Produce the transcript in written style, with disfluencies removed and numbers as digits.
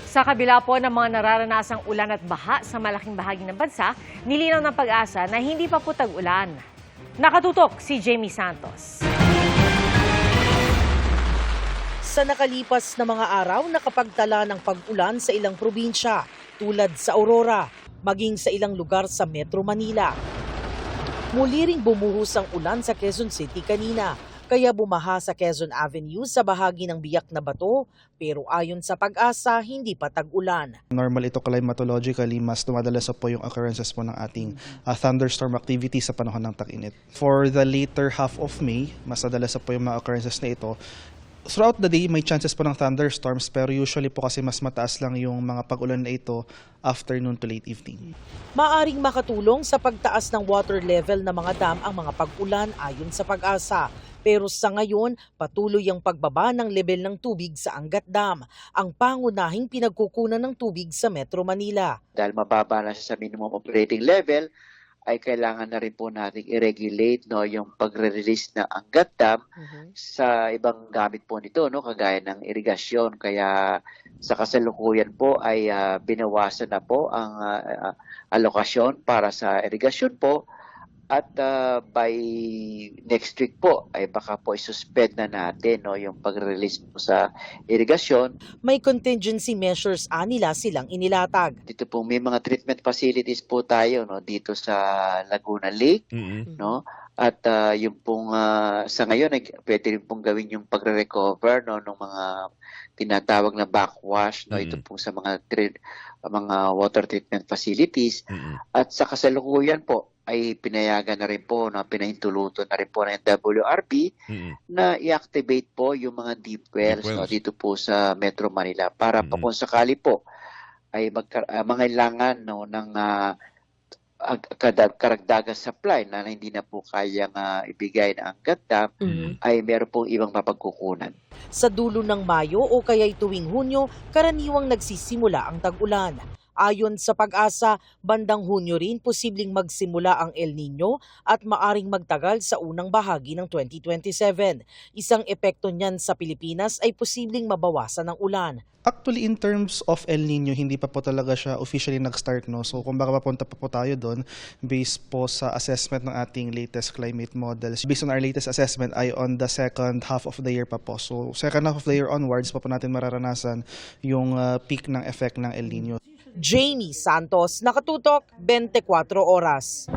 Sa kabila po ng mga nararanasang ulan at baha sa malaking bahagi ng bansa, nilinaw ng Pag-asa na hindi pa po tag-ulan. Nakatutok si Jamie Santos. Sa nakalipas na mga araw, nakapagtala ng pag-ulan sa ilang probinsya tulad sa Aurora, maging sa ilang lugar sa Metro Manila. Muli ring bumuhos ang ulan sa Quezon City kanina, kaya bumaha sa Quezon Avenue sa bahagi ng biyak na bato, pero ayon sa Pag-asa, hindi pa tag-ulan. Normal ito climatologically, mas dumadalas po yung occurrences po ng ating thunderstorm activity sa panahon ng tag-init. For the later half of May, mas madalas po yung mga occurrences na ito. Throughout the day, may chances po ng thunderstorms, pero usually po kasi mas mataas lang yung mga pag-ulan na ito afternoon to late evening. Maaring makatulong sa pagtaas ng water level ng mga dam ang mga pag-ulan ayon sa Pag-asa. Pero sa ngayon, patuloy ang pagbaba ng level ng tubig sa Angat Dam, ang pangunahing pinagkukunan ng tubig sa Metro Manila. Dahil mababa na siya sa minimum operating level, ay kailangan na rin po natin i-regulate yung pagre-release ng Angat Dam sa ibang gamit po nito, kagaya ng irigasyon. Kaya sa kasalukuyan po ay binawasan na po ang alokasyon para sa irigasyon po. At by next week po ay baka po i-suspend na natin yung pag-release po sa irigasyon. May contingency measures nila silang inilatag. Dito po may mga treatment facilities po tayo dito sa Laguna Lake, At yung pong sa ngayon ay pwede rin pong gawin yung pagre-recover ng mga tinatawag na backwash ito po sa mga water treatment facilities. At sa kasalukuyan po ay pinayagan na rin po, pinahintulutan na rin po ng WRB na i-activate po yung mga deep wells, dito po sa Metro Manila para pa kung sakali po ay mangailangan ng karagdagang supply na hindi na po kayang ibigay ng Angat Dam, ay meron pong ibang mapagkukunan. Sa dulo ng Mayo o kaya'y tuwing Hunyo, karaniwang nagsisimula ang tag-ulan. Ayon sa Pag-asa, bandang Hunyo rin posibleng magsimula ang El Nino at maaring magtagal sa unang bahagi ng 2027. Isang epekto niyan sa Pilipinas ay posibleng mabawasan ng ulan. Actually, in terms of El Nino, hindi pa po talaga siya officially nag-start. So kung baka papunta pa po tayo doon, based po sa assessment ng ating latest climate models. Based on our latest assessment ay on the second half of the year pa po. So second half of the year onwards pa po natin mararanasan yung peak ng effect ng El Nino. Jamie Santos, Nakatutok, 24 Oras.